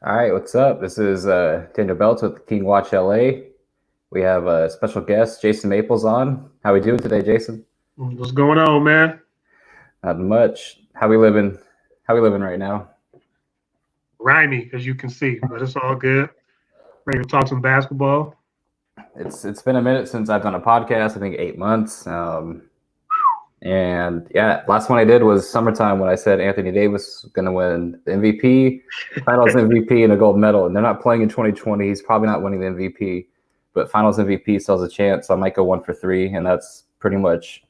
All right, what's up? This is Daniel Beltz with King Watch LA. We have a special guest, Jason Maples, on. How we doing today, Jason? What's going on, man? Not much. How we living? How we living right now? Grimy, as you can see, but it's all good. Ready to talk some basketball. It's been a minute since I've done a podcast. I think 8 months. And yeah, last one I did was summertime when I said Anthony Davis was going to win the MVP, Finals MVP, and a gold medal. And they're not playing in 2020. He's probably not winning the MVP, but Finals MVP still has a chance. So I might go 1 for 3, and that's pretty much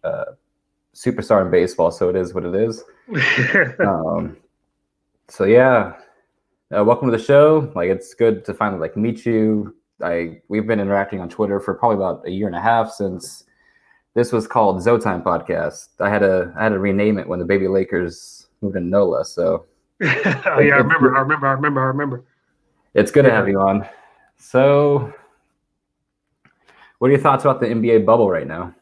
superstar in baseball. So it is what it is. So yeah, welcome to the show. Like, it's good to finally meet you. We've been interacting on Twitter for probably about a year and a half since this was called Zotime Podcast. I had to rename it when the baby Lakers moved in NOLA. So I remember. It's good to have you on. So, what are your thoughts about the NBA bubble right now?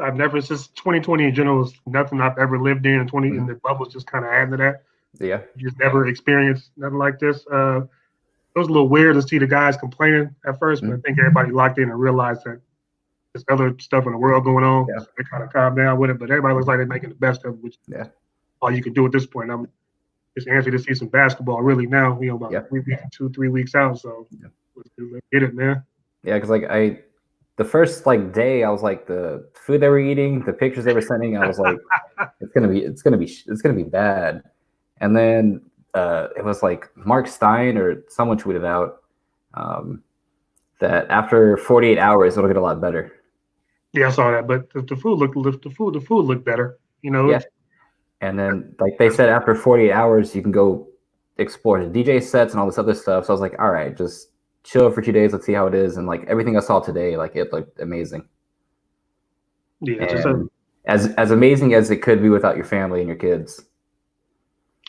I've never, since 2020 in general, is nothing I've ever lived in. And the bubble's just kind of added to that. Yeah. You just never experienced nothing like this. It was a little weird to see the guys complaining at first, but I think everybody locked in and realized that there's other stuff in the world going on. Yeah. So they kind of calmed down with it, but everybody looks like they're making the best of it, which is all you can do at this point. I'm just anxious to see some basketball really now, about 3 weeks out. So let's get it, man. Yeah, because the first day, I was like, the food they were eating, the pictures they were sending, I was like, it's gonna be bad. And then it was like Mark Stein or someone tweeted out that after 48 hours it'll get a lot better. Yeah, I saw that, but the food looked better. Yeah. And then they said after 48 hours you can go explore the DJ sets and all this other stuff. So I was like, all right, just chill for 2 days. Let's see how it is. And everything I saw today, it looked amazing. Yeah, as amazing as it could be without your family and your kids.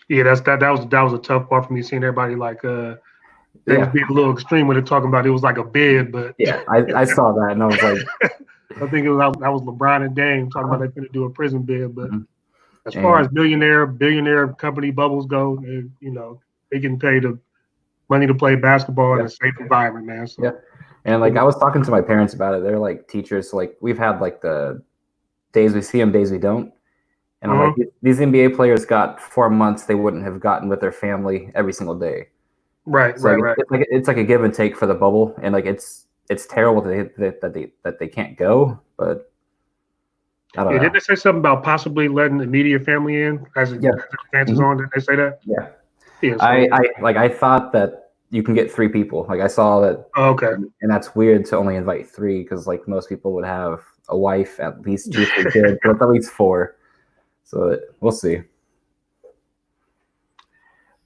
Yeah, that was a tough part for me, seeing everybody they was being a little extreme when they're talking about it was like a bid, but yeah, I saw that and I was like, I think that was LeBron and Dame talking about they're going to do a prison bid, but as far as billionaire company bubbles go, they can pay the money to play basketball in a safe environment, man. So. Yeah, and I was talking to my parents about it. They're teachers, so we've had the days we see them, days we don't. And I'm like, these NBA players got 4 months they wouldn't have gotten with their family every single day. Right, so right. It's like a give and take for the bubble, and it's terrible that they can't go. But I don't know. Didn't they say something about possibly letting the media family in as the advances on? Did they say that? Yeah. So. I thought that you can get 3 people. I saw that. Oh, okay. And that's weird to only invite 3 because most people would have a wife, at least 2 3 kids, but at least 4. So we'll see.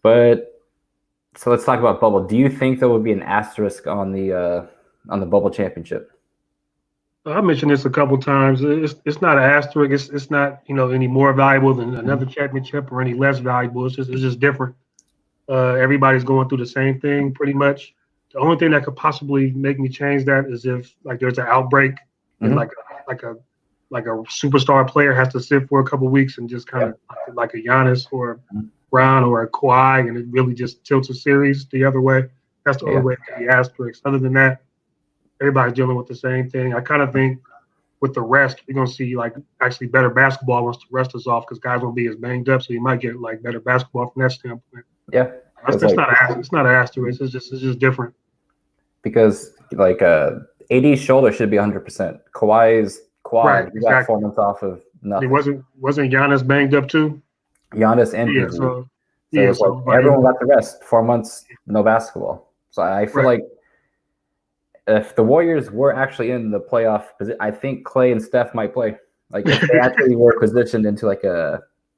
But so let's talk about bubble. Do you think there would be an asterisk on the bubble championship? I mentioned this a couple times. It's not an asterisk. It's not any more valuable than another championship or any less valuable. It's just different. Everybody's going through the same thing pretty much. The only thing that could possibly make me change that is if there's an outbreak and like a superstar player has to sit for a couple of weeks and just kind of like a Giannis or Brown or a Kawhi, and it really just tilts a series the other way. That's the only way it can be asterisk. Other than that, everybody's dealing with the same thing. I kind of think with the rest, we're going to see actually better basketball once the rest is off because guys won't be as banged up, so you might get better basketball from that standpoint. Yeah, it's not an asterisk. It's just different. Because AD's shoulder should be 100%. Kawhi's quad, he got 4 months off of nothing. Wasn't Giannis banged up too? Giannis and PG. So everyone got the rest. 4 months, no basketball. So I feel like if the Warriors were actually in the playoff, I think Clay and Steph might play. If they actually were positioned into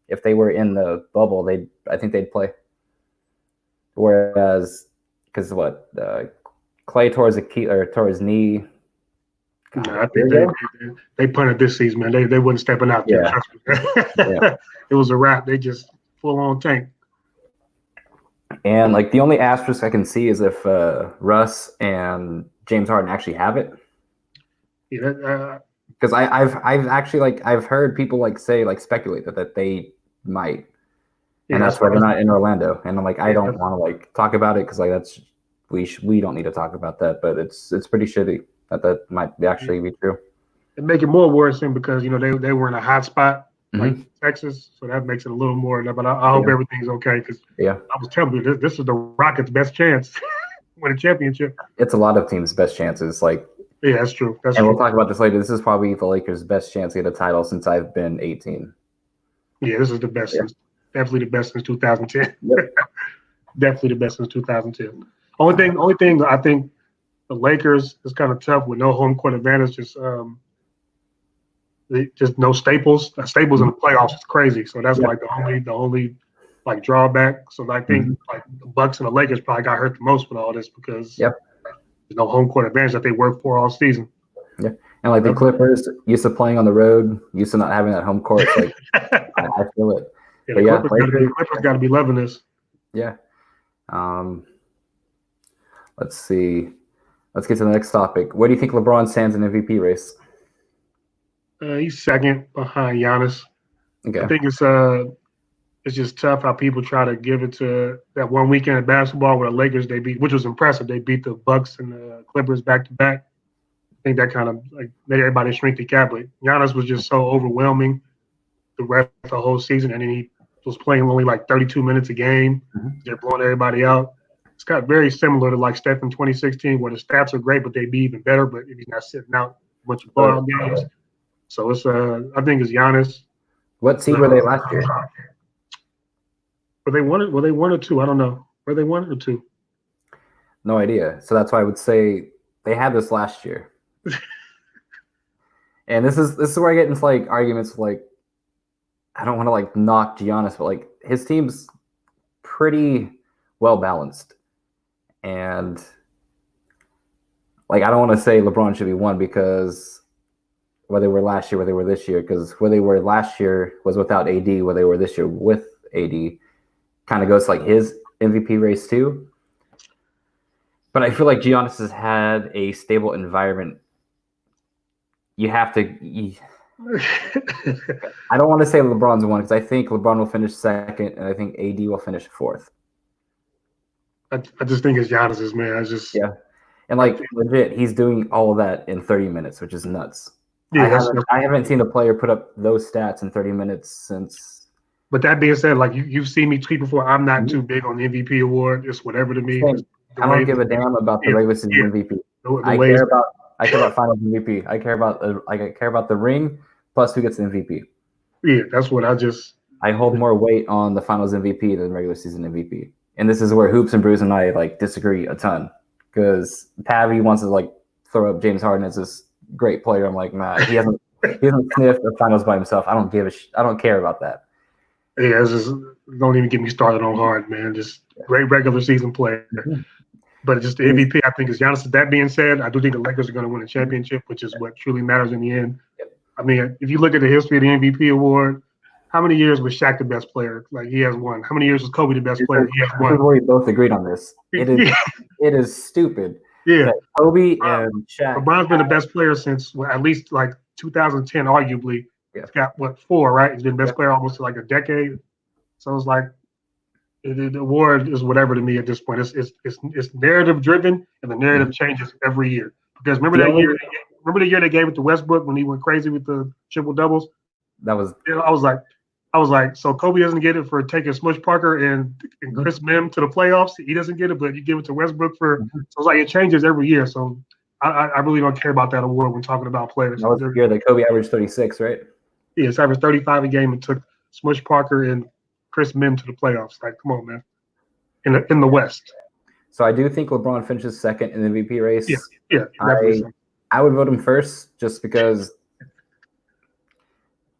if they were in the bubble, I think they'd play. Whereas, because Clay tore his knee. I think they punted this season, man. They wouldn't stepping out there. Yeah. It was a wrap. They just full on tank. And the only asterisk I can see is if Russ and James Harden actually have it. Yeah, Because I've actually I've heard people say speculate that they might, and that's why they're not in Orlando. And I'm I don't want to talk about it because that's we don't need to talk about that. But it's pretty shitty that might actually be true. It make it more worrisome because they were in a hot spot like Texas, so that makes it a little more. But I hope everything's okay because I was telling you this is the Rockets' best chance win a championship. It's a lot of teams' best chances. Yeah, that's true. We'll talk about this later. This is probably the Lakers' best chance to get a title since I've been 18. Yeah, this is the best. Definitely the best since 2010. Yep. Definitely the best since 2010. Only thing I think the Lakers is kind of tough with no home court advantage. Just no staples. Staples in the playoffs is crazy. So that's the only drawback. So I think the Bucks and the Lakers probably got hurt the most with all this because there's no home court advantage that they worked for all season. Yeah, and the Clippers used to playing on the road, used to not having that home court. I feel it. Yeah, the Clippers got to be loving this. Yeah. Let's see. Let's get to the next topic. Where do you think LeBron stands in MVP race? He's second behind Giannis. Okay. I think it's just tough how people try to give it to that one weekend of basketball where the Lakers which was impressive. They beat the Bucks and the Clippers back to back. I think that kind of made everybody shrink the gap. But Giannis was just so overwhelming the rest of the whole season, and then he was playing only 32 minutes a game. They're blowing everybody out. It's got very similar to Steph in 2016, where the stats are great, but they'd be even better. But if he's not sitting out a bunch of blowout games, so it's I think it's Giannis. What seed were they last year? Were they one or two? I don't know. Were they 1 or 2? No idea. So that's why I would say they had this last year. And this is where I get into arguments I don't want to knock Giannis, but his team's pretty well balanced. And I don't want to say LeBron should be one because where they were last year, where they were this year, because where they were last year was without AD, where they were this year with AD, kind of goes his MVP race too. But I feel Giannis has had a stable environment. You have to. I don't want to say LeBron's one because I think LeBron will finish second, and I think AD will finish fourth. I just think it's Giannis's, man. And legit, he's doing all of that in 30 minutes, which is nuts. Yeah, I haven't seen a player put up those stats in 30 minutes since. But that being said, you've seen me tweet before, I'm not too big on the MVP award. It's whatever to me. I don't give a damn about the regular season MVP. I care about Finals MVP. I care about the ring plus who gets the MVP. Yeah, that's what I hold more weight on the Finals MVP than regular season MVP. And this is where Hoops and Bruce and I disagree a ton because Pavi wants to throw up James Harden as this great player. I'm nah, he hasn't sniffed the finals by himself. I don't care about that. Yeah, don't even get me started on Harden, man. Just great regular season player. But just the MVP, I think, is Giannis. That being said, I do think the Lakers are going to win a championship, which is what truly matters in the end. I mean, if you look at the history of the MVP award, how many years was Shaq the best player? He has won. How many years was Kobe the best player? He has won. We both agreed on this. It is stupid. Yeah. Kobe and Shaq. LeBron's been the best player since at least 2010, arguably. Yeah. He's got 4, right? He's been best player almost a decade. So it's the award is whatever to me at this point. It's narrative driven, and the narrative changes every year. Because remember the year they gave it to Westbrook when he went crazy with the triple doubles? That was. I was like, so Kobe doesn't get it for taking Smush Parker and Chris Mim to the playoffs. He doesn't get it, but you give it to Westbrook for. So it's it changes every year. So I really don't care about that award when talking about players. That was the year that Kobe averaged 36, right? Yeah, it's averaged 35 a game and took Smush Parker and Chris Mim to the playoffs. Come on, man. In the West. So I do think LeBron finishes second in the MVP race. Yeah. I would vote him first just because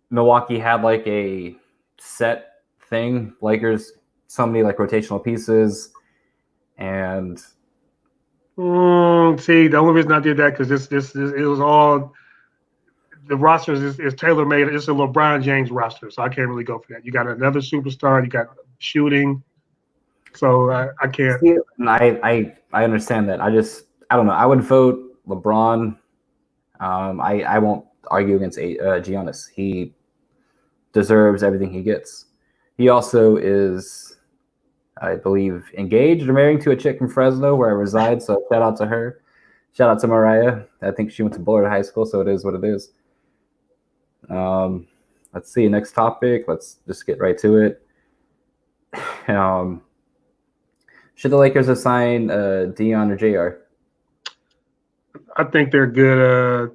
Milwaukee had a set thing. Lakers, so many rotational pieces, and see, the only reason I did that because this it was all the rosters is tailor made. It's a LeBron James roster, so I can't really go for that. You got another superstar. You got shooting, so I can't. I understand that. I don't know. I would vote LeBron. I won't argue against Giannis. He deserves everything he gets. He also is, I believe, engaged or married to a chick from Fresno where I reside. So shout out to her. Shout out to Mariah. I think she went to Bullard High School, so it is what it is. Let's see. Next topic. Let's just get right to it. Should the Lakers assign Dion or JR? I think they're good.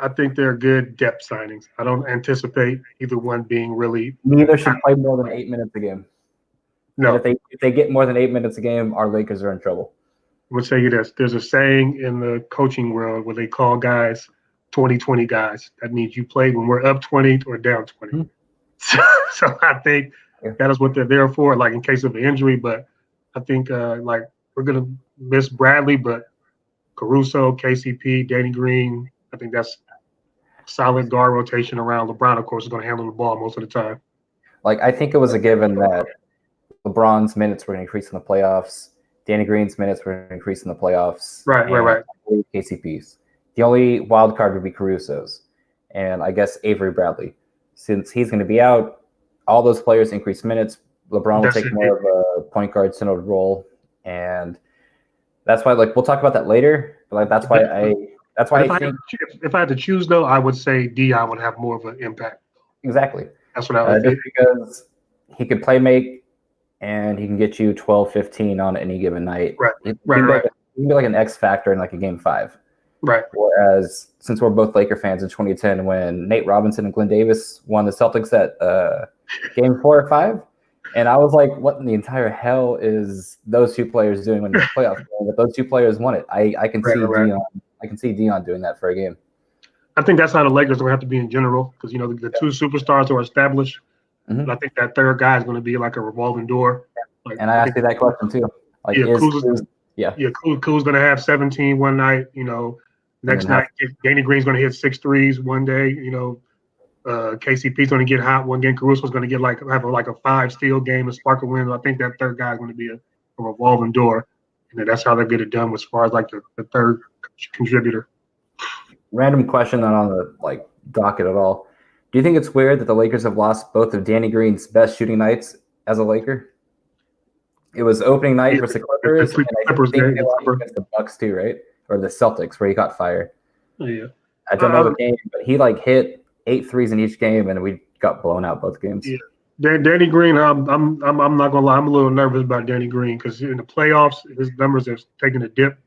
I think they're good depth signings. I don't anticipate either one being really. Neither should play more than 8 minutes a game. No. If they get more than 8 minutes a game, our Lakers are in trouble. I'm going to tell you this. There's a saying in the coaching world where they call guys 20-20 guys. That means you play when we're up 20 or down 20. Mm-hmm. So I think that is what they're there for, like in case of an injury. But I think like we're going to miss Bradley, but Caruso, KCP, Danny Green, I think that's solid guard rotation around. LeBron, of course, is going to handle the ball most of the time. Like, I think it was a given that LeBron's minutes were going to increase in the playoffs. Danny Green's minutes were going to increase in the playoffs. Right. KCP's. The only wild card would be Caruso's. And I guess Avery Bradley. Since he's going to be out, all those players increase minutes. LeBron will take more of a point guard centered role. And that's why, like, we'll talk about that later. But like, that's why I think if I had to choose, though, I would say Diaw would have more of an impact. Exactly. That's what I would think. Just because he could play make and he can get you 12, 15 on any given night. Right. He can be like an X factor in like a game 5. Right. Whereas since we're both Laker fans in 2010, when Nate Robinson and Glenn Davis won the Celtics at game 4 or 5, and I was like, what in the entire hell is those two players doing when the playoff game? But those two players won it. I can see Dion. I can see Dion doing that for a game. I think that's how the Lakers are going to have to be in general, because you know the two superstars are established. Mm-hmm. And I think that third guy is going to be like a revolving door. Like, and I asked you that question too. Like, Kuz's going to have 17 one night. You know, next night Danny Green's going to hit 6 threes one day. You know, KCP's going to get hot one game. Caruso's going to get have a 5 steal game and spark a win. I think that third guy is going to be a revolving door, and that's how they get it done as far as like the third contributor. Random question, not on the docket at all. Do you think it's weird that the Lakers have lost both of Danny Green's best shooting nights as a Laker? It was opening night versus the Clippers, and I think they lost against the Bucks too, right? Or the Celtics, where he got fired. Yeah. I don't know the game, but he hit 8 threes in each game, and we got blown out both games. Yeah. Danny Green, I'm not gonna lie, I'm a little nervous about Danny Green because in the playoffs, his numbers have taken a dip.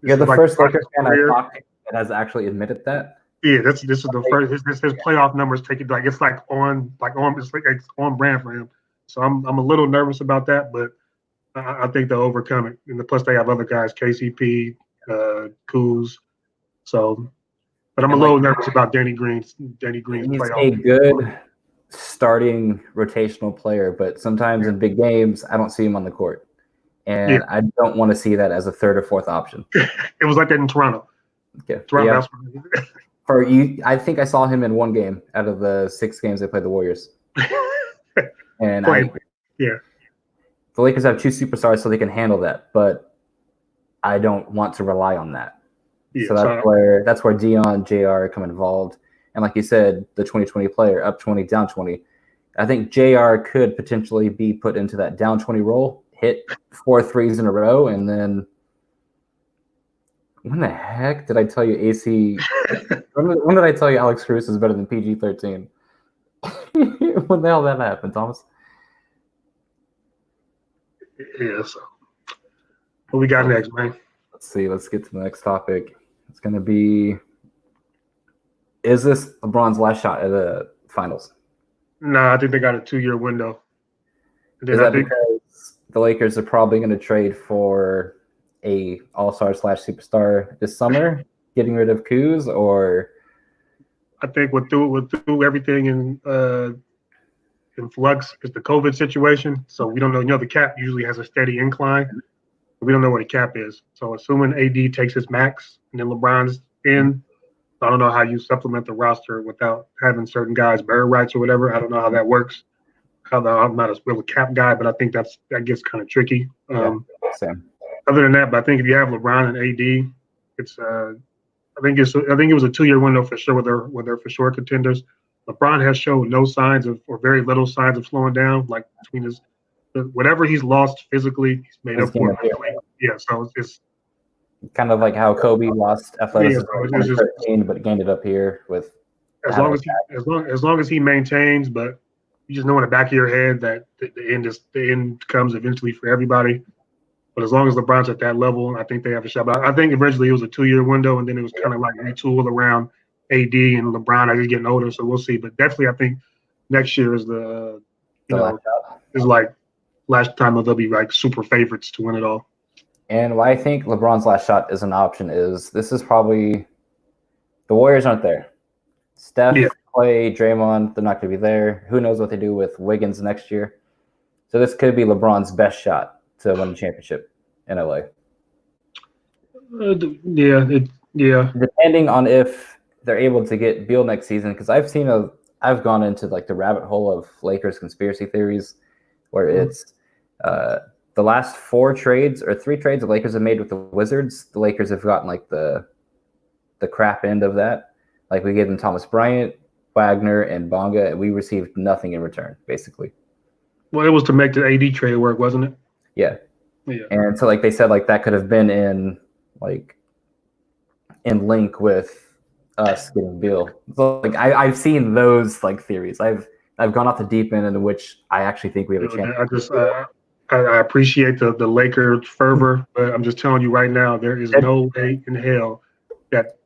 You're the first Lakers fan I talked to that has actually admitted that. Yeah, this is the first. His playoff numbers take it it's on brand for him. So I'm a little nervous about that, but I think they'll overcome it. And plus they have other guys, KCP, Kuz. So, but I'm a little nervous about Danny Green's playoff. He's a good starting rotational player, but sometimes in big games I don't see him on the court, and I don't want to see that as a third or fourth option. It was like that in Toronto. Okay. Toronto. Yeah. I think I saw him in one game out of the 6 games they played the Warriors. And the Lakers have 2 superstars, so they can handle that. But I don't want to rely on that. Yeah, so that's where Dion, JR come involved. And like you said, the 2020 player, up 20, down 20. I think JR could potentially be put into that down 20 role, hit 4 threes in a row, and then when the heck did I tell you AC? when did I tell you Alex Caruso is better than PG-13? When the hell did that happen, Thomas? Yeah. So what we got next, man? Let's see. Let's get to the next topic. It's going to be: is this LeBron's last shot at the finals? No, I think they got a 2-year window. Is that because the Lakers are probably going to trade for a all-star / superstar this summer, getting rid of Kuz, or? I think with everything in flux is the COVID situation. So we don't know. You know, the cap usually has a steady incline. But we don't know what the cap is. So assuming AD takes his max and then LeBron's in, I don't know how you supplement the roster without having certain guys bird rights or whatever. I don't know how that works. I'm not a real cap guy, but I think that gets kind of tricky. Same. Other than that, but I think if you have LeBron and AD, it's I think it was a 2-year window for sure with their for sure contenders. LeBron has shown no signs of, or very little signs of slowing down. Like between whatever he's lost physically, he's made up for it mentally. Yeah, so it's kind of like how Kobe lost athleticism in 2013, but gained it up here with. As long as he maintains, but you just know in the back of your head that the end comes eventually for everybody. But as long as LeBron's at that level, I think they have a shot. But I think originally it was a 2-year window, and then it was kind of like retooled around AD and LeBron as he's getting older. So we'll see. But definitely, I think next year is is like last time they'll be like super favorites to win it all. And why I think LeBron's last shot is an option is this is probably the Warriors aren't there. Steph, Clay, Draymond, they're not going to be there. Who knows what they do with Wiggins next year? So this could be LeBron's best shot to win the championship in LA. Depending on if they're able to get Beal next season, because I've gone into like the rabbit hole of Lakers conspiracy theories, where it's the last 4 trades or 3 trades the Lakers have made with the Wizards. The Lakers have gotten like the crap end of that. Like we gave them Thomas Bryant, Wagner, and Bonga, and we received nothing in return, basically. Well, it was to make the AD trade work, wasn't it? Yeah. And so like they said, like that could have been in link with us getting Beal. So like I've seen those like theories. I've gone off the deep end in which I actually think we have a chance. I appreciate the Lakers fervor, but I'm just telling you right now, there is no way in hell that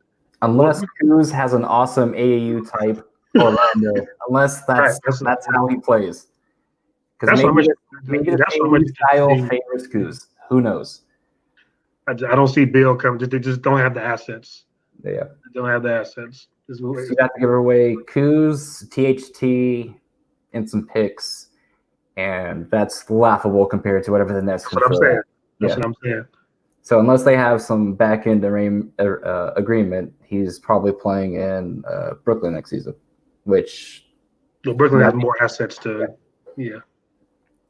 unless Kuz has an awesome AAU type Orlando, unless that's how he plays. Because maybe the AAU style favors Kuz. Who knows? I don't see Beal coming. They just don't have the assets. Yeah. They don't have the assets. So you have to give away Kuz, THT, and some picks, and that's laughable compared to whatever the Nets can throw. That's what I'm saying. So unless they have some back-end agreement, he's probably playing in Brooklyn next season, which Brooklyn has more assets to,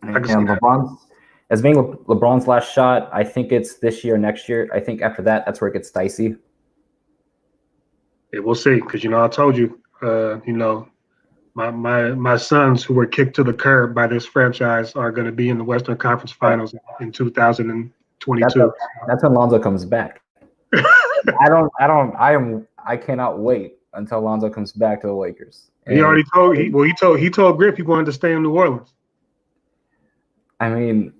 And LeBron's, as being LeBron's last shot, I think it's this year, next year. I think after that, that's where it gets dicey. Yeah, we'll see. Because I told you, my sons who were kicked to the curb by this franchise are going to be in the Western Conference Finals in 2022. That's when Lonzo comes back. I cannot wait until Lonzo comes back to the Lakers. And he already told Grip he wanted to stay in New Orleans. I mean,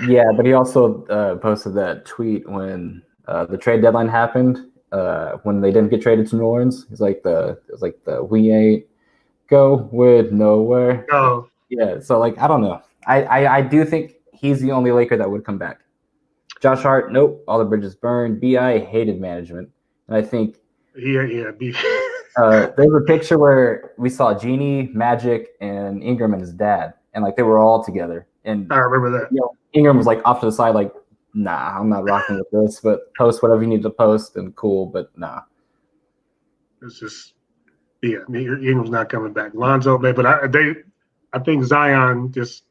yeah, but he also posted that tweet when the trade deadline happened, when they didn't get traded to New Orleans. It was like the we ain't go with nowhere. No. Yeah, so like I don't know. I do think he's the only Laker that would come back. Josh Hart, nope, all the bridges burned. BI hated management, and I think there's a picture where we saw Genie, Magic, and Ingram and his dad, and like they were all together. And I remember that. Ingram was like off to the side, like, nah, I'm not rocking with this, but post whatever you need to post and cool, but nah. It's just, Ingram's not coming back. Lonzo, but I think Zion just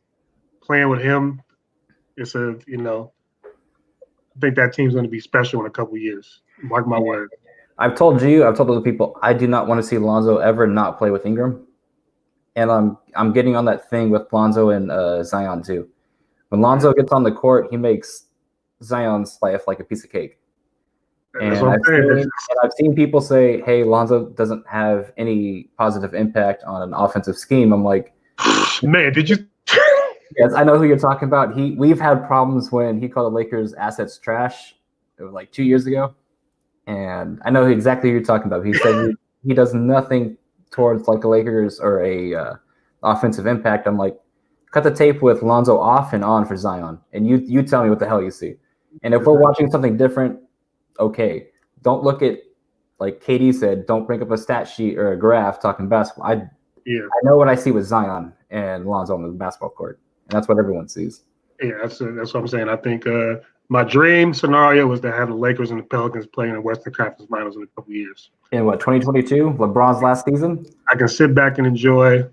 playing with him. It's I think that team's going to be special in a couple of years. Mark my word. I've told other people, I do not want to see Lonzo ever not play with Ingram. And I'm getting on that thing with Lonzo and Zion too. When Lonzo gets on the court, he makes Zion's life like a piece of cake. And I've seen people say, hey, Lonzo doesn't have any positive impact on an offensive scheme. I'm like, man, did you? Yes, I know who you're talking about. We've had problems when he called the Lakers assets trash. It was like 2 years ago. And I know exactly who you're talking about. He said he does nothing towards like the Lakers or a offensive impact. I'm like, cut the tape with Lonzo off and on for Zion. And you tell me what the hell you see. And if we're watching something different, okay. Don't look at, like KD said, don't bring up a stat sheet or a graph talking basketball. I know what I see with Zion and Lonzo on the basketball court. And that's what everyone sees. Yeah, that's what I'm saying. I think my dream scenario was to have the Lakers and the Pelicans playing in the Western Conference Finals in a couple of years. In what, 2022? LeBron's last season? I can sit back and enjoy.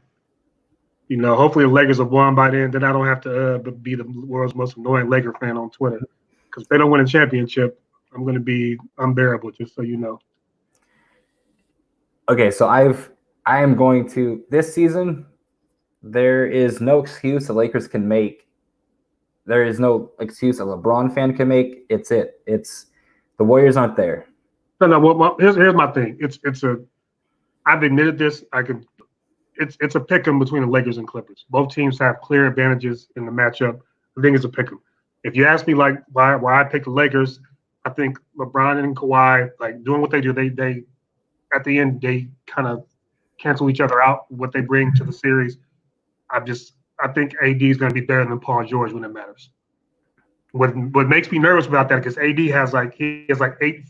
Hopefully the Lakers have won by then. Then I don't have to be the world's most annoying Laker fan on Twitter. Because if they don't win a championship, I'm going to be unbearable, just so you know. Okay, so I am going to this season. There is no excuse the Lakers can make. There is no excuse a LeBron fan can make. It's the Warriors aren't there. No. Well, here's my thing. I've admitted this. It's a pick 'em between the Lakers and Clippers. Both teams have clear advantages in the matchup. I think it's a pick 'em. If you ask me like why I pick the Lakers, I think LeBron and Kawhi like doing what they do. They at the end they kind of cancel each other out. What they bring to the series. I think AD is going to be better than Paul George when it matters. What makes me nervous about that because AD has like 8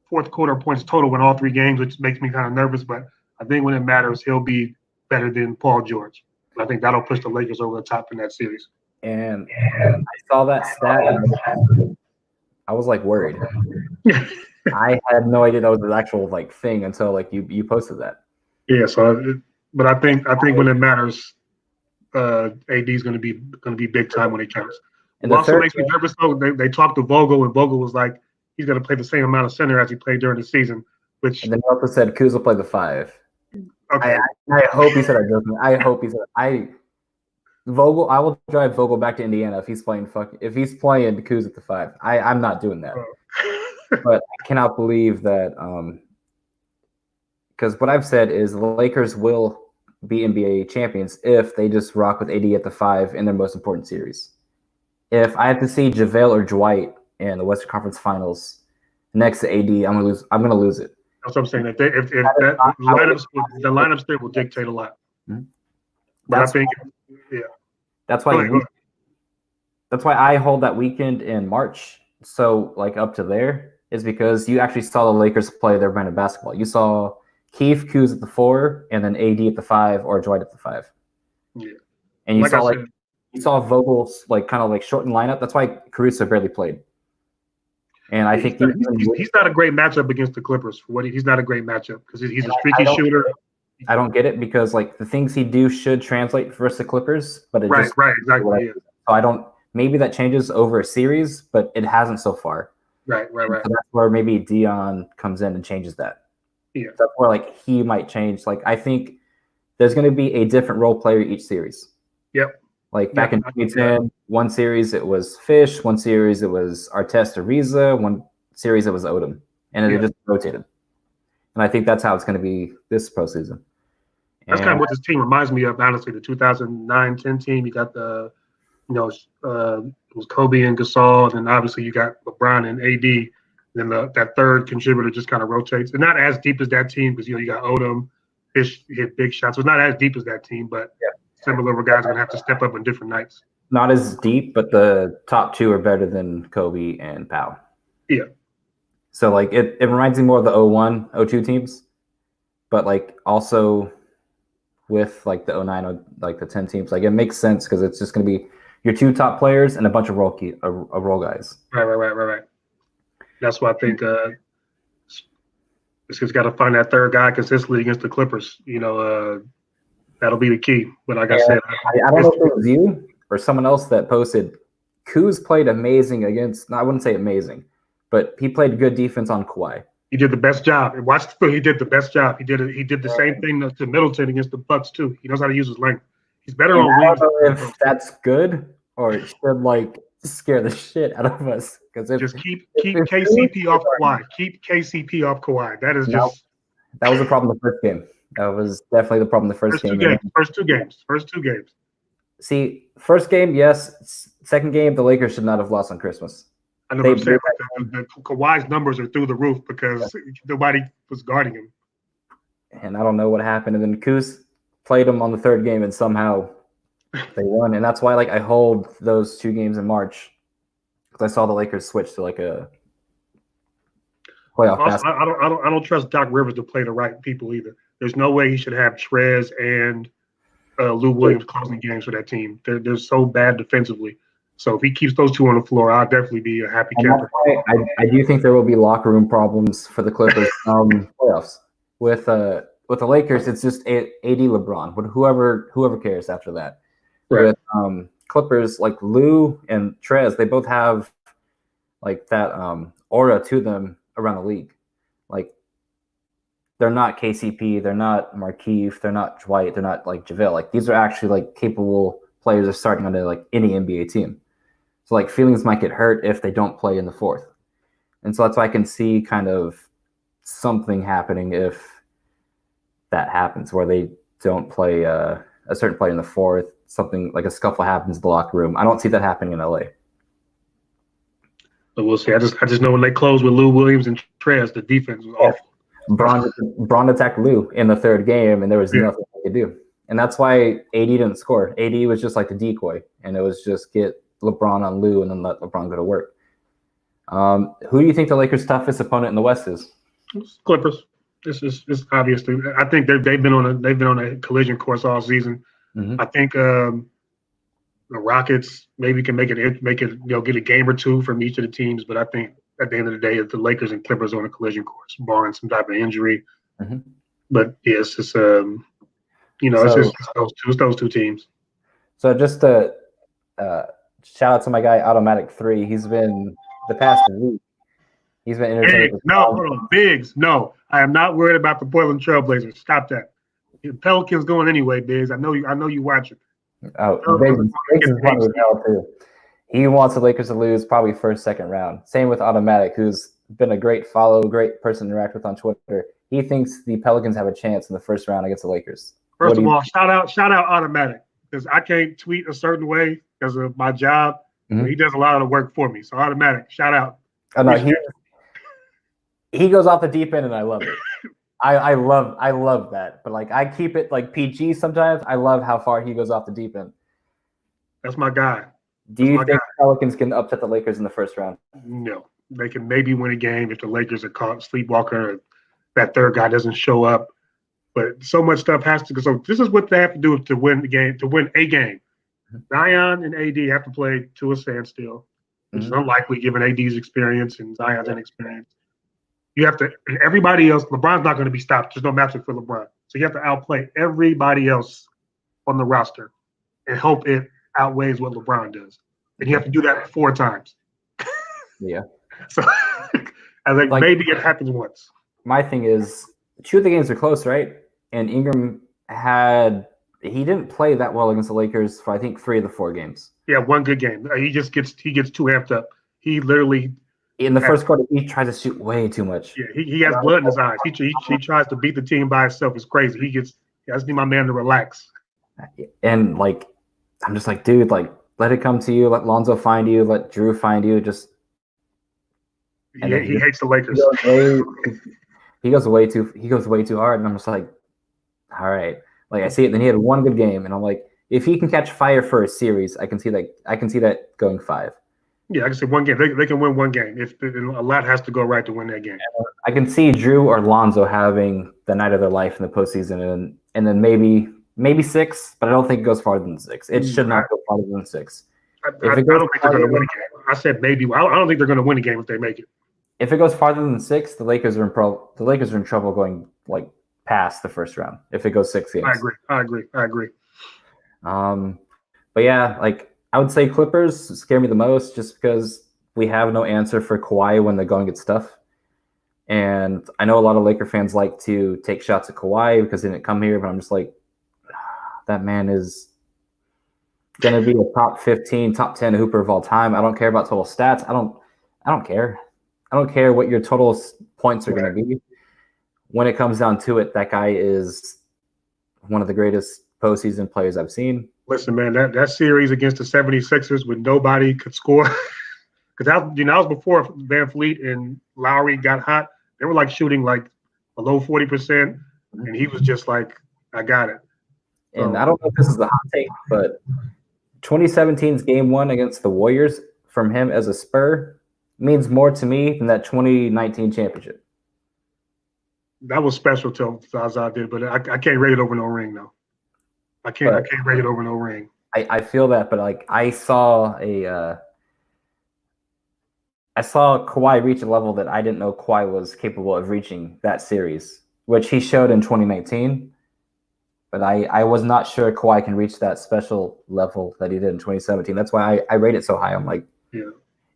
fourth quarter points total in all 3 games, which makes me kind of nervous. But I think when it matters, he'll be better than Paul George. I think that'll push the Lakers over the top in that series. And I saw that stat, and I was like worried. I had no idea that was an actual like thing until like you posted that. Yeah. So, but I think when it matters, AD is going to be big time when it counts. It also makes me nervous though. They talked to Vogel, and Vogel was like, he's going to play the same amount of center as he played during the season. And then he also said Kuzma will play the 5. Okay. I hope he said that. I hope he said Vogel. I will drive Vogel back to Indiana if he's playing Kuz at the 5. I'm not doing that. But I cannot believe that because what I've said is the Lakers will be NBA champions if they just rock with AD at the 5 in their most important series. If I have to see JaVale or Dwight in the Western Conference Finals next to AD, I'm gonna lose it. That's what I'm saying. If the lineups there will dictate a lot. Mm-hmm. That's why I hold that weekend in March. So like up to there is because you actually saw the Lakers play their brand of basketball. You saw Keith Kuz at the 4 and then AD at the 5 or Dwight at the 5. Yeah. And you saw Vogel's like kind of like shortened lineup. That's why Caruso barely played. And I think he's not a great matchup against the Clippers. He's not a great matchup because he's a streaky shooter. I don't get it because like the things he do should translate versus the Clippers, but right, exactly. So I don't. Maybe that changes over a series, but it hasn't so far. Right. So that's where maybe Dion comes in and changes that. Yeah, that's where like he might change. Like I think there's going to be a different role player each series. Yep. Like back in 2010, one series it was Fish, one series it was Artest Ariza, one series it was Odom, and it just rotated. And I think that's how it's going to be this postseason. That's kind of what this team reminds me of, honestly. The 2009-10 team, you got it was Kobe and Gasol, and then obviously you got LeBron and AD. And then that third contributor just kind of rotates. And not as deep as that team because, you got Odom, Fish hit big shots. So it's not as deep as that team, but similar guys are going to have to step up on different nights. Not as deep, but the top 2 are better than Kobe and Powell. Yeah. So, like, it reminds me more of the 01, 02 teams, but, like, also with, like, the 09, like, the 10 teams. Like, it makes sense because it's just going to be your 2 top players and a bunch of role guys. Right. That's why I think it's just got to find that third guy consistently against the Clippers. That'll be the key. But like I said, I don't know if it was you or someone else that posted, Kuz played amazing against, no, I wouldn't say amazing, but he played good defense on Kawhi. He did the best job. And watch the film. He did the best job. He did the same thing to Middleton against the Bucks too. He knows how to use his length. He's better on wings. I don't know if that's good or it should like scare the shit out of us. Because just keep KCP off Kawhi. Keep KCP off Kawhi. That was the problem the first game. That was definitely the problem the first game. First two games. See, first game, yes. Second game, the Lakers should not have lost on Christmas. I know what I'm saying. The Kawhi's numbers are through the roof because nobody was guarding him. And I don't know what happened. And then Kuz played him on the third game, and somehow they won. And that's why, like, I hold those 2 games in March because I saw the Lakers switch to like a playoff. Also, I don't trust Doc Rivers to play the right people either. There's no way he should have Trez and Lou Williams closing games for that team. They're so bad defensively. So if he keeps those 2 on the floor, I'll definitely be a happy camper. I do think there will be locker room problems for the Clippers playoffs. With the Lakers, it's just AD LeBron. But whoever cares after that. Right. With Clippers, like Lou and Trez, they both have like that aura to them around the league. Like they're not KCP, they're not Markieff, they're not Dwight, they're not like JaVale. Like these are actually like capable players of starting on like any NBA team. So like feelings might get hurt if they don't play in the fourth. And so that's why I can see kind of something happening if that happens, where they don't play a certain player in the fourth, something like a scuffle happens in the locker room. I don't see that happening in LA. But we'll see. I just know when they closed with Lou Williams and Trez, the defense was awful. Braun attacked Lou in the third game, and there was nothing they could do. And that's why AD didn't score. AD was just like the decoy, and it was just get LeBron on Lou and then let LeBron go to work. Who do you think the Lakers' toughest opponent in the West is? Clippers. This is obviously. I think they've been on a collision course all season. Mm-hmm. I think the Rockets maybe can make it get a game or two from each of the teams, but I think at the end of the day, the Lakers and Clippers are on a collision course, barring some type of injury. Mm-hmm. But yes, it's it's those two teams. So just to shout out to my guy Automatic 3. He's been the past week. He's been entertaining. Biggs. No, I am not worried about the Portland Trailblazers. Stop that. The Pelicans going anyway, Biggs. I know you watch it. Oh, Biggs is funny as hell too. He wants the Lakers to lose probably first, second round. Same with Automatic, who's been a great follow, great person to interact with on Twitter. He thinks the Pelicans have a chance in the first round against the Lakers. First of all, shout out Automatic, because I can't tweet a certain way because of my job. Mm-hmm. He does a lot of the work for me. So Automatic, shout out. Oh, no, he goes off the deep end, and I love it. I love that. But like I keep it like PG sometimes. I love how far he goes off the deep end. That's my guy. Do you think Pelicans can upset the Lakers in the first round? No. They can maybe win a game if the Lakers are caught sleepwalking or that third guy doesn't show up. But so much stuff has to go. So this is what they have to do to win the game, to win a game. Mm-hmm. Zion and AD have to play to a standstill, which is unlikely given AD's experience and Zion's inexperience. You have to – everybody else – LeBron's not going to be stopped. There's no matchup for LeBron. So you have to outplay everybody else on the roster and hope it outweighs what LeBron does. And you have to do that 4 times. Yeah. So I think maybe it happens once. My thing is 2 of the games are close, right? And Ingram he didn't play that well against the Lakers for I think 3 of the 4 games. Yeah, 1 good game. He gets too amped up. He literally – in the first quarter, he tries to shoot way too much. Yeah, he has blood in his eyes. He tries to beat the team by himself. It's crazy. I just need my man to relax. And like, I'm just like, dude, like, let it come to you. Let Lonzo find you. Let Drew find you. Just. He hates the Lakers. He goes way too hard, and I'm just like, all right. Like I see it. Then he had 1 good game, and I'm like, if he can catch fire for a series, I can see that going 5. Yeah, I can say 1 game. They can win 1 game. A lot has to go right to win that game. I can see Drew or Lonzo having the night of their life in the postseason, and then maybe 6, but I don't think it goes farther than 6. It should not go farther than 6. I don't think they're going to win a game. I said maybe. I don't think they're going to win a game if they make it. If it goes farther than 6, the Lakers are in trouble going like past the first round. If it goes 6 games, I agree. But yeah, like. I would say Clippers scare me the most just because we have no answer for Kawhi when the going gets tough. And I know a lot of Laker fans like to take shots at Kawhi because he didn't come here, but I'm just like, that man is going to be a top 15, top 10 hooper of all time. I don't care about total stats. I don't care. I don't care what your total points are going to be. When it comes down to it, that guy is one of the greatest postseason players I've seen. Listen, man, that series against the 76ers when nobody could score, because that was before Van Fleet and Lowry got hot. They were like shooting like below 40%, and he was just like, I got it. And I don't know if this is a hot take, but 2017's Game 1 against the Warriors from him as a Spur means more to me than that 2019 championship. That was special to Zaza did, but I can't rate it over no ring, though. I can't rate it over no ring. I feel that, but like I saw Kawhi reach a level that I didn't know Kawhi was capable of reaching that series, which he showed in 2019. But I was not sure Kawhi can reach that special level that he did in 2017. That's why I rate it so high. I'm like,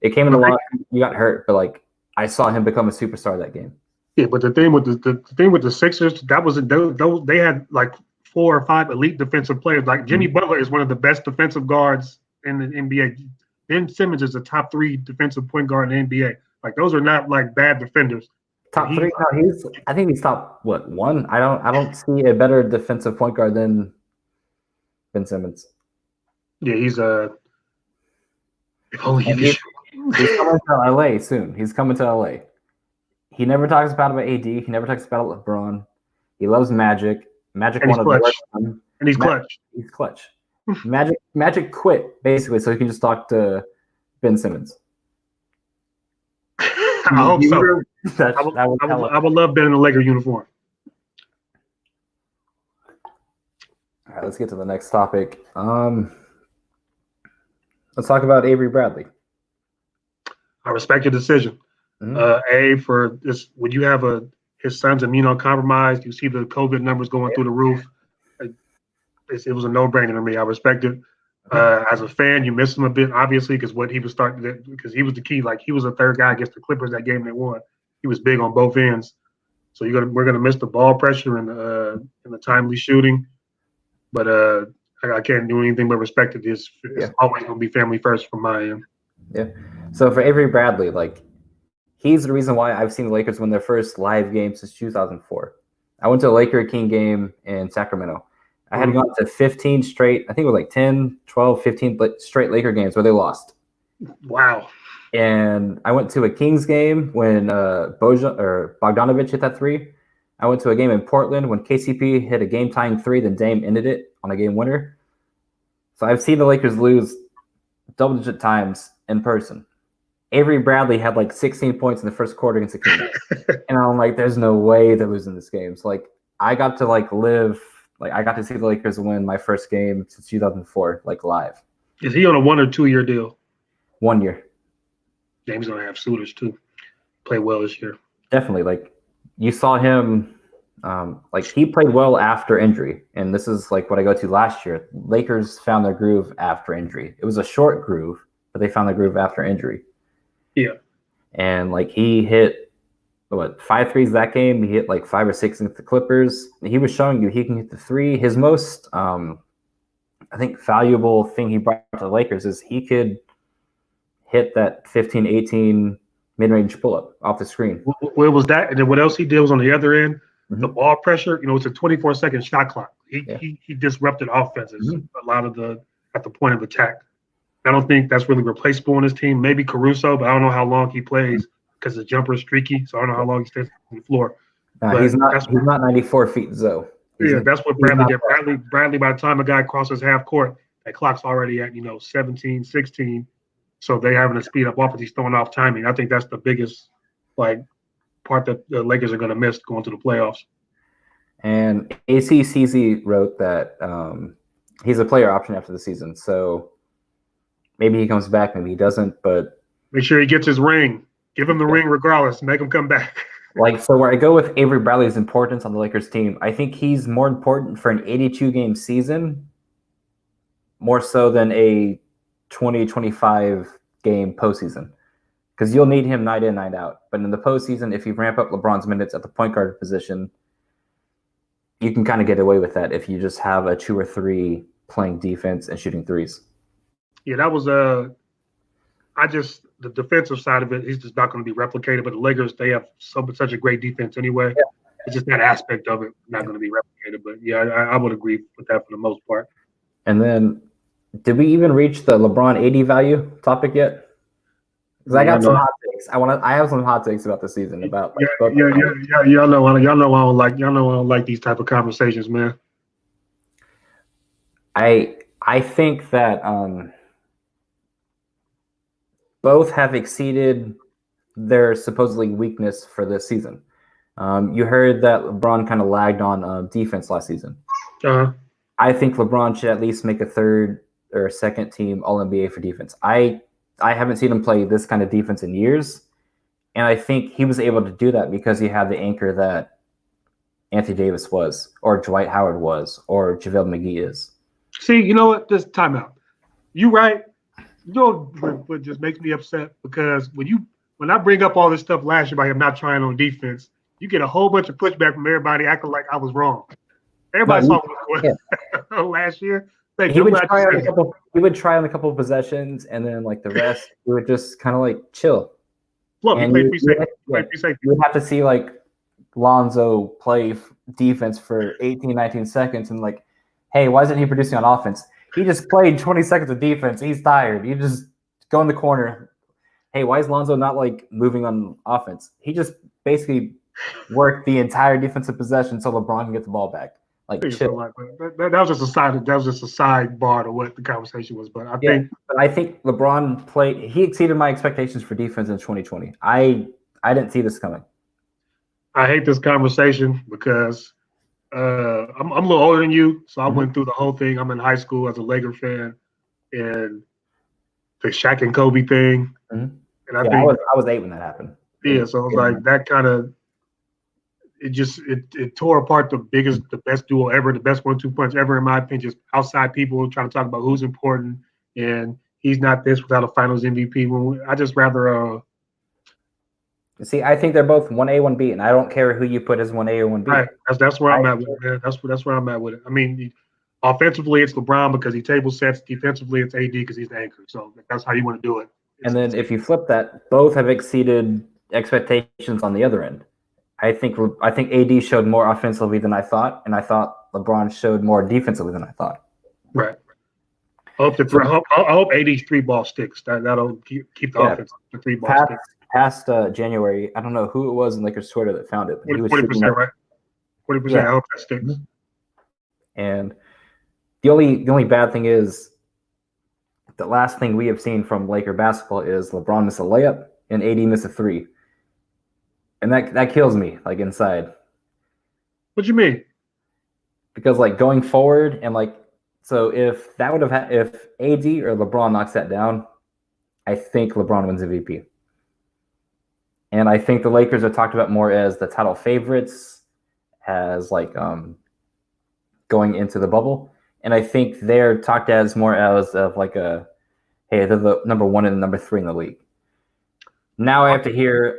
it came in a lot. You got hurt, but like I saw him become a superstar that game. Yeah, but the thing with the Sixers, that wasn't those they had like 4 or 5 elite defensive players. Like Jimmy Butler is one of the best defensive guards in the NBA. Ben Simmons is a top 3 defensive point guard in the NBA. Like those are not like bad defenders. Top 3? No, I think he's top 1. I don't see a better defensive point guard than Ben Simmons. Yeah, he's if only he he's coming to LA soon. He's coming to LA. He never talks about AD. He never talks about LeBron. He loves Magic. Magic wanted to work with him. And he's clutch. He's clutch. Magic quit basically, so he can just talk to Ben Simmons. I hope so. I would love Ben in a Laker uniform. All right, let's get to the next topic. Let's talk about Avery Bradley. I respect your decision. For this, when you have his son's immunocompromised, you see the COVID numbers going through the roof. It was a no-brainer to me. I respect it. As a fan, you miss him a bit, obviously, because what he was because he was the key. Like he was the third guy against the Clippers that game they won. He was big on both ends. So we're gonna miss the ball pressure and the timely shooting. But I can't do anything but respect it. It's always gonna be family first from my end. Yeah. So for Avery Bradley, like he's the reason why I've seen the Lakers win their first live game since 2004. I went to a Laker King game in Sacramento. I had gone to 15 straight, I think it was like 10, 12, 15 straight Laker games where they lost. Wow. And I went to a Kings game when Bogdanovic hit that 3. I went to a game in Portland when KCP hit a game-tying 3, then Dame ended it on a game winner. So I've seen the Lakers lose double-digit times in person. Avery Bradley had like 16 points in the first quarter against the Kings. And I'm like, there's no way they're losing this game. So like I got to I got to see the Lakers win my first game since 2004, like live. Is he on a 1 or 2 year deal? 1 year. James gonna have suitors too. Play well this year. Definitely. Like you saw him, like he played well after injury, and this is like what I go to last year. Lakers found their groove after injury. It was a short groove, but they found their groove after injury. Yeah. And like he hit 5 threes that game. He hit like 5 or 6 against the Clippers. He was showing you he can hit the 3. His most, I think, valuable thing he brought to the Lakers is he could hit that 15, 18 mid-range pull-up off the screen. Where was that? And then what else he did was on the other end, the ball pressure. It's a 24-second shot clock. He disrupted offenses a lot at the point of attack. I don't think that's really replaceable on his team. Maybe Caruso, but I don't know how long he plays because the jumper is streaky. So I don't know how long he stays on the floor. He's not 94 feet, though. That's what Bradley did. Bradley, by the time a guy crosses half court, that clock's already at 17, 16. So they're having to speed up offense. He's throwing off timing. I think that's the biggest part that the Lakers are going to miss going to the playoffs. And ACCZ wrote that he's a player option after the season. So maybe he comes back, maybe he doesn't. But make sure he gets his ring. Give him the ring regardless. Make him come back. So where I go with Avery Bradley's importance on the Lakers team, I think he's more important for an 82-game season, more so than a 20, 25-game postseason. Because you'll need him night in, night out. But in the postseason, if you ramp up LeBron's minutes at the point guard position, you can kind of get away with that if you just have a 2 or 3 playing defense and shooting threes. Yeah, that was the defensive side of it, he's just not going to be replicated. But the Lakers, they have such a great defense anyway. Yeah. It's just that aspect of it not going to be replicated. But yeah, I would agree with that for the most part. And then, did we even reach the LeBron 80 value topic yet? Because I got some hot takes. I have some hot takes about the season. About y'all know I don't like these type of conversations, man. I think that both have exceeded their supposedly weakness for this season. You heard that LeBron kind of lagged on defense last season. I think LeBron should at least make a 3rd or 2nd team All-NBA for defense. I haven't seen him play this kind of defense in years, and I think he was able to do that because he had the anchor that Anthony Davis was, or Dwight Howard was, or JaVale McGee is. See, you know what? Just timeout. You right. You know what just makes me upset? Because when I bring up all this stuff last year about him not trying on defense, you get a whole bunch of pushback from everybody acting like I was wrong. Everybody saw what was last year. He would try on a couple of possessions, and then like the rest, he would just kind of like chill. Look, and you would have to see like Lonzo play defense for 18, 19 seconds, and like, hey, why isn't he producing on offense? He just played 20 seconds of defense. He's tired. You just go in the corner. Hey, why is Lonzo not like moving on offense? He just basically worked the entire defensive possession so LeBron can get the ball back. Like, chill. That was just a side. That was just a sidebar to what the conversation was. But I think LeBron played. He exceeded my expectations for defense in 2020. I didn't see this coming. I hate this conversation because I'm a little older than you, so I went through the whole thing. I'm in high school as a Laker fan, and the Shaq and Kobe thing. And I think I was 8 when that happened. Yeah, so it was like that kind of. It tore apart the best duo ever, the best 1-2 punch ever, in my opinion. Just outside people trying to talk about who's important, and he's not this without a Finals MVP. I just rather. See, I think they're both 1A, 1B, and I don't care who you put as 1A or 1B. Right, that's where I'm at with it, man. That's where I'm at with it. I mean, offensively, it's LeBron because he table sets. Defensively, it's AD because he's the anchor. So that's how you want to do it. And then if you flip that, both have exceeded expectations on the other end. I think AD showed more offensively than I thought, and I thought LeBron showed more defensively than I thought. Right. I hope AD's 3-ball sticks. That'll keep the offense the 3-ball sticks. Past January, I don't know who it was in Lakers Twitter that found it. 40%, right? 40%. Yeah. I hope that sticks. And the only bad thing is the last thing we have seen from Laker basketball is LeBron miss a layup and AD miss a 3. And that kills me, like, inside. What do you mean? Because like going forward and like, so if AD or LeBron knocks that down, I think LeBron wins MVP. And I think the Lakers are talked about more as the title favorites, as like going into the bubble. And I think they're talked as more as of like hey, they're the number 1 and number 3 in the league. Now I have to hear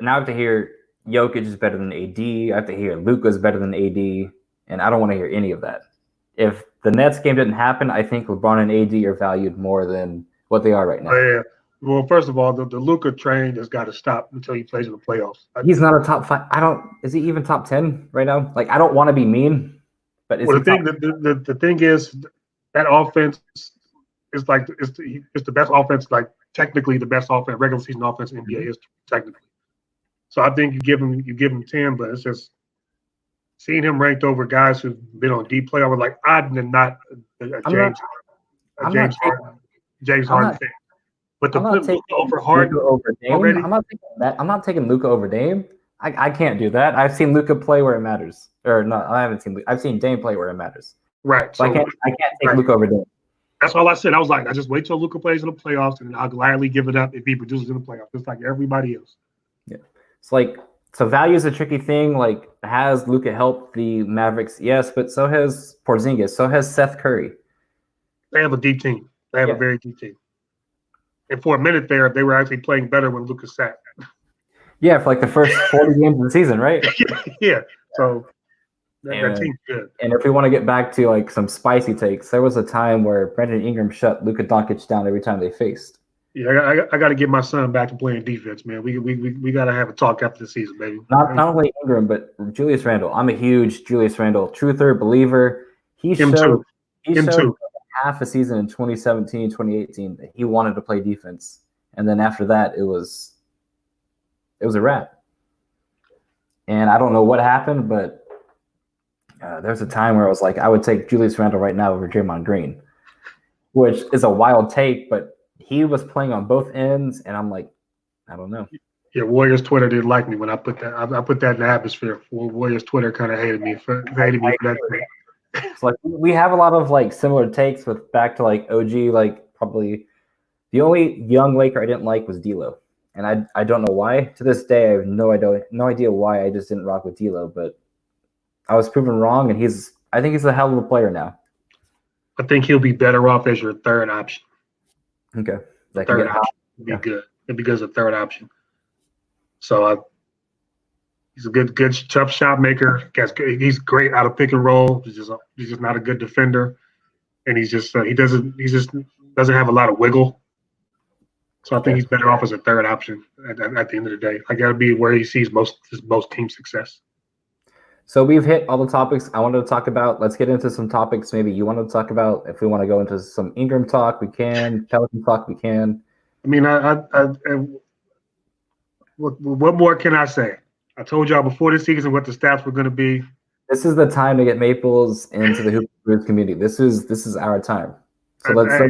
Jokic is better than AD. I have to hear Luka is better than AD, and I don't want to hear any of that. If the Nets game didn't happen, I think LeBron and AD are valued more than what they are right now. Yeah. Well, first of all, the Luka train has got to stop until he plays in the playoffs. He's not a top 5. Is he even top 10 right now? Like, I don't want to be mean, but the thing is that offense is like it's the best offense, like technically the best offense, regular season offense in NBA history, technically. So I think you give him 10, but it's just seeing him ranked over guys who've been on deep play. I was like, I'm not James Harden fan. But to put Luka over Harden already, I'm not taking Luka over Dame. I can't do that. I've seen Luka play where it matters. Or no, I haven't seen. I've seen Dame play where it matters. Right. So I can't take Luka over Dame. That's all I said. I was like, I just wait till Luka plays in the playoffs, and I'll gladly give it up if he produces in the playoffs, just like everybody else. Yeah. It's like, so value is a tricky thing. Like, has Luka helped the Mavericks? Yes, but so has Porzingis. So has Seth Curry. They have a deep team. They have a very deep team. And for a minute there, they were actually playing better when Luka sat. Yeah, for like the first 40 games of the season, right? Yeah. So that team's good. And if we want to get back to like some spicy takes, there was a time where Brandon Ingram shut Luka Doncic down every time they faced. Yeah, I got to get my son back to playing defense, man. We got to have a talk after the season, baby. Not only Ingram, but Julius Randle. I'm a huge Julius Randle truther, believer. He showed half a season in 2017, 2018 that he wanted to play defense. And then after that, it was a wrap. And I don't know what happened, but there's a time where I was like, I would take Julius Randle right now over Draymond Green, which is a wild take, but he was playing on both ends, and I'm like, I don't know. Yeah, Warriors Twitter didn't like me when I put that. I put that in the atmosphere. Warriors Twitter kind of hated me for that thing. So like we have a lot of like similar takes with back to like OG. Like probably the only young Laker I didn't like was D'Lo, and I don't know why. To this day, I have no idea why I just didn't rock with D'Lo. But I was proven wrong, and I think he's a hell of a player now. I think he'll be better off as your third option. Okay. Third option would be good. It'd be good as a third option. So He's a good tough shot maker. He's great out of pick and roll. He's just not a good defender, and he just doesn't have a lot of wiggle. So I think he's better off as a third option at the end of the day. Like that'll be where he sees most team success. So we've hit all the topics I wanted to talk about. Let's get into some topics maybe you wanted to talk about. If we want to go into some Ingram talk, we can. Pelican talk, we can. I mean, what more can I say? I told y'all before the season what the stats were going to be. This is the time to get Maples into the Hoop community. This is our time. So let's get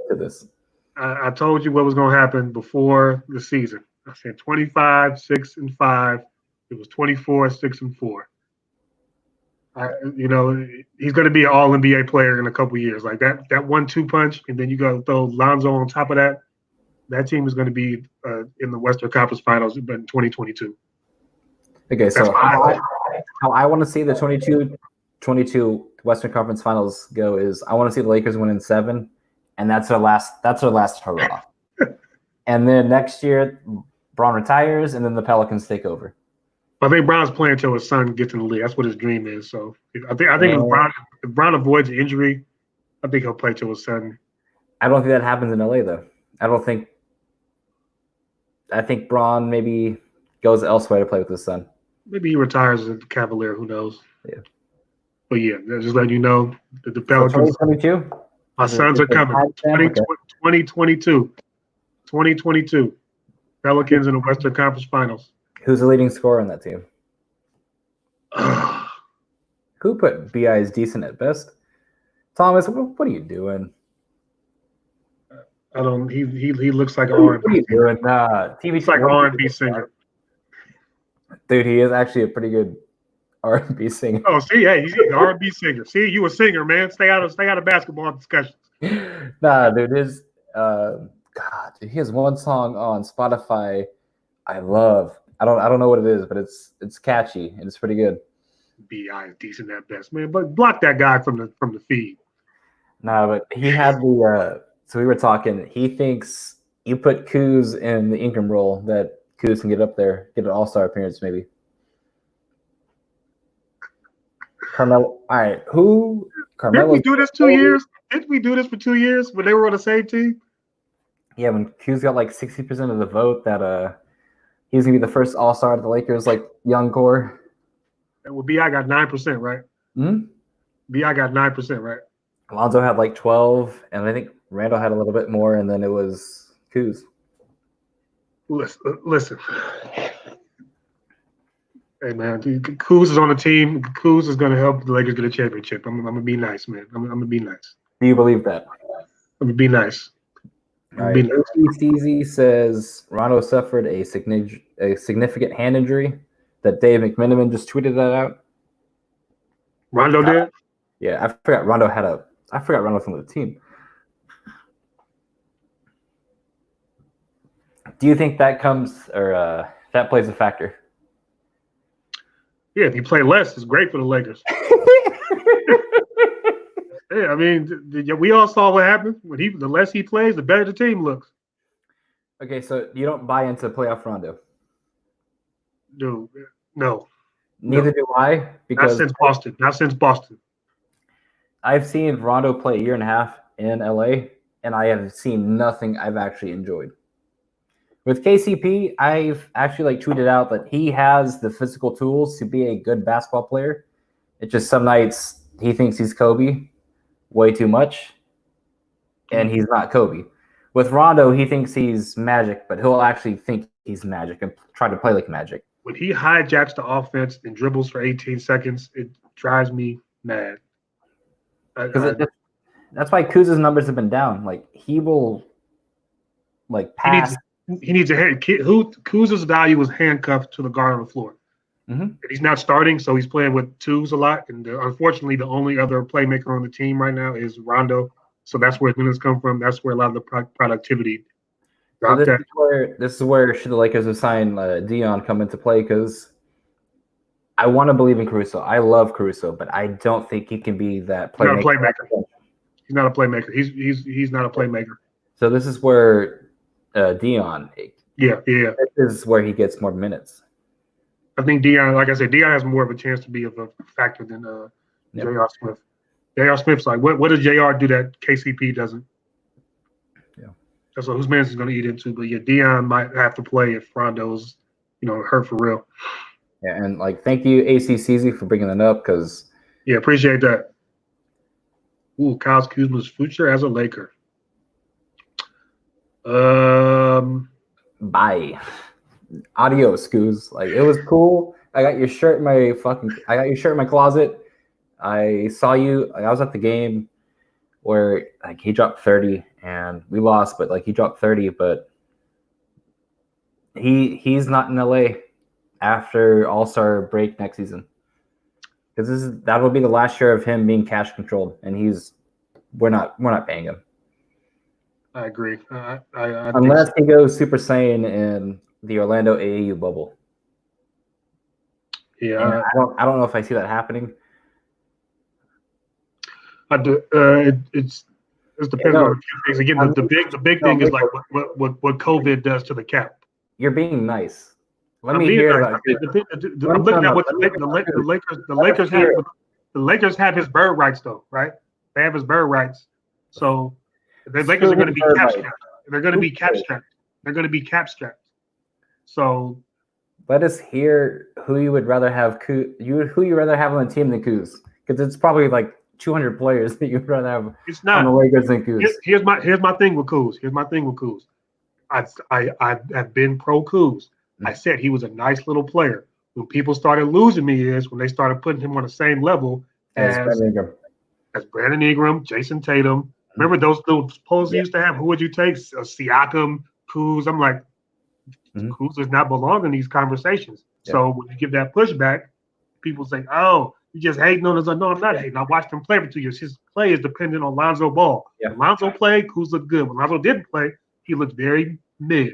into this. I told you what was going to happen before the season. I said 25, 6-5. It was 24, 6-4. He's going to be an All-NBA player in a couple of years. Like that 1-2 punch, and then you got to throw Lonzo on top of that. That team is going to be in the Western Conference Finals in 2022. Okay, so how I want to see the 22 Western Conference Finals go is I want to see the Lakers win in 7, and that's our last hurrah. And then next year, Bron retires, and then the Pelicans take over. I think Bron's playing until his son gets in the league. That's what his dream is. So I think if Bron avoids injury, I think he'll play till his son. I don't think that happens in LA though. I think Bron maybe goes elsewhere to play with his son. Maybe he retires as a Cavalier. Who knows? Yeah. But yeah, just letting you know that the Pelicans. 2022. My sons are coming. 2022. 2022. Pelicans in the Western Conference Finals. Who's the leading scorer on that team? Who put BI as decent at best? Thomas, what are you doing? I don't. He looks like an R&B. What are you doing? TV looks like an R&B singer. Dude, he is actually a pretty good R&B singer. Oh, see, hey, he's an R&B singer. See, you a singer, man. Stay out of basketball discussions. Nah, dude, he has one song on Spotify I love. I don't know what it is, but it's catchy and it's pretty good. BI is decent at best, man. But block that guy from the feed. Nah, but he had so we were talking. He thinks you put Kuz in the Ingram role that Kuz can get up there, get an all-star appearance maybe. Carmelo. All right, who? Carmelo. Didn't we do this 2 years? Didn't we do this for 2 years when they were on the same team? Yeah, when Kuz got like 60% of the vote, that he's gonna be the first all-star to the Lakers, like young core. Well, BI got 9%, right? BI got 9%, right? Lonzo had like 12, and I think Randall had a little bit more, and then it was Kuz. Listen. Hey, man, Kuz is on the team. Kuz is going to help the Lakers get a championship. I'm going to be nice, man. I'm going to be nice. Do you believe that? I'm going to be nice. Steezy says Rondo suffered a significant hand injury. That Dave McMenamin just tweeted that out. Rondo did? Yeah, I forgot Rondo's on the team. Do you think that that plays a factor? Yeah, if you play less, it's great for the Lakers. Yeah, I mean, we all saw what happened. The less he plays, the better the team looks. Okay, so you don't buy into playoff Rondo? Dude, no. Neither do I. Because Not since Boston. I've seen Rondo play a year and a half in LA, and I have seen nothing I've actually enjoyed. With KCP, I've actually tweeted out that he has the physical tools to be a good basketball player. It's just some nights he thinks he's Kobe way too much, and he's not Kobe. With Rondo, he thinks he's Magic, but he'll actually think he's Magic and try to play like Magic. When he hijacks the offense and dribbles for 18 seconds, it drives me mad. That's why Kuz's numbers have been down. Like, he will pass. He needs a hand. Kuz's value is handcuffed to the guard on the floor. Mm-hmm. And he's not starting, so he's playing with twos a lot. And unfortunately, the only other playmaker on the team right now is Rondo. So that's where his minutes come from. That's where a lot of the productivity. So this is where should the Lakers have signed Diaw come into play, because I want to believe in Caruso. I love Caruso, but I don't think he can be that playmaker. He's not a playmaker. He's not a playmaker. So this is where Diaw. Yeah. This is where he gets more minutes. I think Diaw, like I said, Diaw has more of a chance to be of a factor than J.R. Smith. J.R. Smith's like, what does J.R. do that KCP doesn't? Yeah. That's what whose man's is going to eat into. But yeah, Dion might have to play if Rondo's, hurt for real. Yeah, and like, thank you, ACCZ, for bringing that up because. Yeah, appreciate that. Ooh, Kyle Kuzma's future as a Laker. Bye. Adios, Kuz. Like, it was cool. I got your shirt in my closet. I saw you. Like, I was at the game where like he dropped 30 and we lost, but like he dropped 30, but he's not in LA after All-Star break next season. Because that will be the last year of him being cash controlled, and we're not paying him. I agree. Unless he goes Super Saiyan in the Orlando AAU bubble. Yeah, and I don't know if I see that happening. I do. It depends on a few things. Again, the big thing is like what COVID does to the cap. You're being nice. Let me hear that. I'm looking at what the Lakers have. The Lakers have his bird rights, though, right? They have his bird rights. So the Lakers are going to be cap strapped. They're going to be cap strapped. They're going to be cap strapped. So let us hear who you would rather have. Who you rather have on the team than Kuz? Because it's probably like 200 players that you'd rather have on the Lakers than Kuz. Here's my thing with Kuz. I have been pro Kuz. I said he was a nice little player. When people started losing me is when they started putting him on the same level as Brandon Ingram, Jason Tatum. Remember those little polls he used to have? Who would you take? Siakam, Kuz. I'm like, Kuz does not belong in these conversations. Yeah. So when you give that pushback, people say, "Oh, you just hating on us." No, I'm not hating. I watched him play for 2 years. His play is dependent on Lonzo Ball. Yeah. When Lonzo played, Kuz looked good. When Lonzo didn't play, he looked very mid.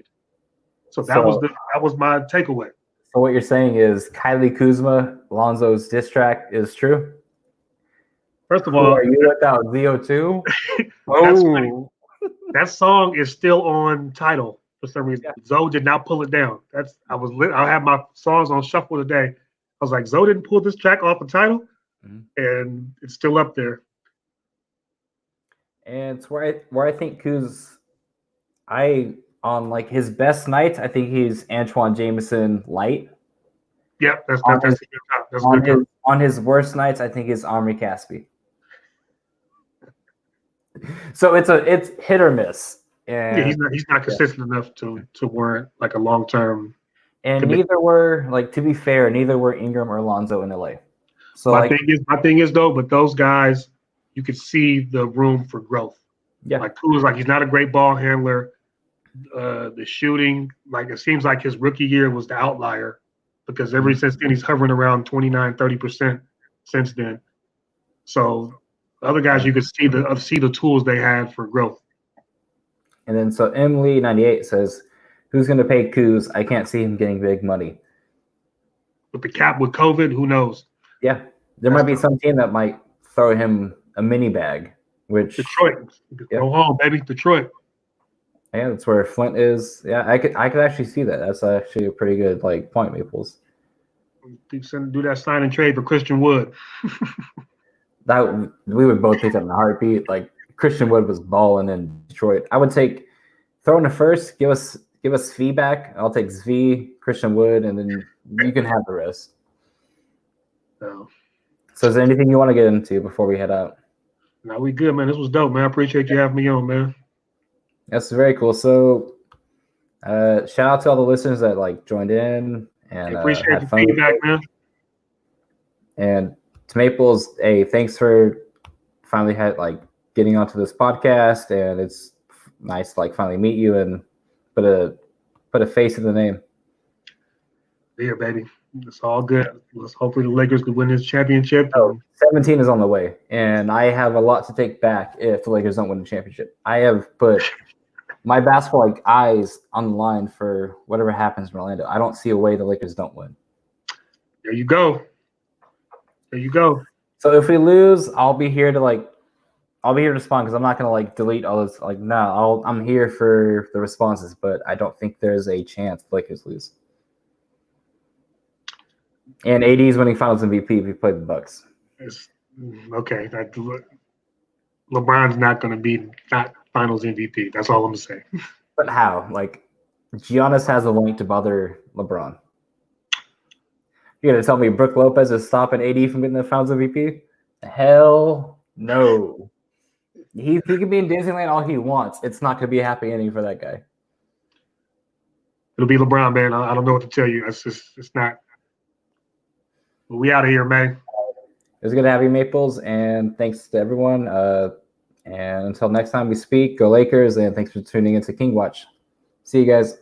So that was my takeaway. So what you're saying is Kylie Kuzma, Lonzo's diss track is true? First of all, are you without ZO2? Oh, that song is still on Tidal for some reason. Yeah. Zoe did not pull it down. I have my songs on shuffle today. I was like, Zoe didn't pull this track off the Tidal, and it's still up there. And it's where I think Kuz, on like his best nights, I think he's Antoine Jameson light. Yep, that's a good top. On his worst nights, I think he's Omri Caspi. So it's hit or miss. And yeah, he's not consistent enough to warrant like a long-term. And neither were, like, to be fair, neither were Ingram or Lonzo in LA. So my thing is though, but those guys, you could see the room for growth. Yeah, like Kuz, like he's not a great ball handler. The shooting, like it seems like his rookie year was the outlier because ever since then he's hovering around 29-30% since then. So other guys, you could see the tools they had for growth. And then so Emily98 says, "Who's going to pay Kuz? I can't see him getting big money." With the cap with COVID, who knows? Yeah, there might be some team that might throw him a mini bag. Which Detroit, go home, baby, Detroit. Yeah, that's where Flint is. Yeah, I could actually see that. That's actually a pretty good like point, Maples. Do that sign and trade for Christian Wood. That we would both take that in a heartbeat. Like Christian Wood was balling in Detroit. I would throw in the first. Give us feedback. I'll take Zvi, Christian Wood, and then you can have the rest. So is there anything you want to get into before we head out? No, we good, man. This was dope, man. I appreciate you having me on, man. That's very cool. So shout out to all the listeners that like joined in and appreciate the feedback, man. And to Maples, hey, thanks for finally getting onto this podcast, and it's nice to finally meet you and put a face to the name. Yeah, baby. It's all good. Let's hopefully the Lakers could win this championship. 17 is on the way, and I have a lot to take back if the Lakers don't win the championship. I have put my basketball eyes on the line for whatever happens in Orlando. I don't see a way the Lakers don't win. There you go. So if we lose, I'll be here to respond because I'm not gonna delete all this. I'm here for the responses, but I don't think there's a chance the Lakers lose. And AD is winning Finals MVP if he played the Bucks. Okay, LeBron's not going to be not Finals MVP. That's all I'm gonna say. But how? Like, Giannis has a link to bother LeBron. You're gonna tell me Brook Lopez is stopping AD from getting the Finals MVP? Hell no. He can be in Disneyland all he wants. It's not gonna be a happy ending for that guy. It'll be LeBron, man. I don't know what to tell you. It's not. But we out of here, man. It was good to have you, Maples, and thanks to everyone. And until next time we speak, go Lakers, and thanks for tuning into King Watch. See you guys.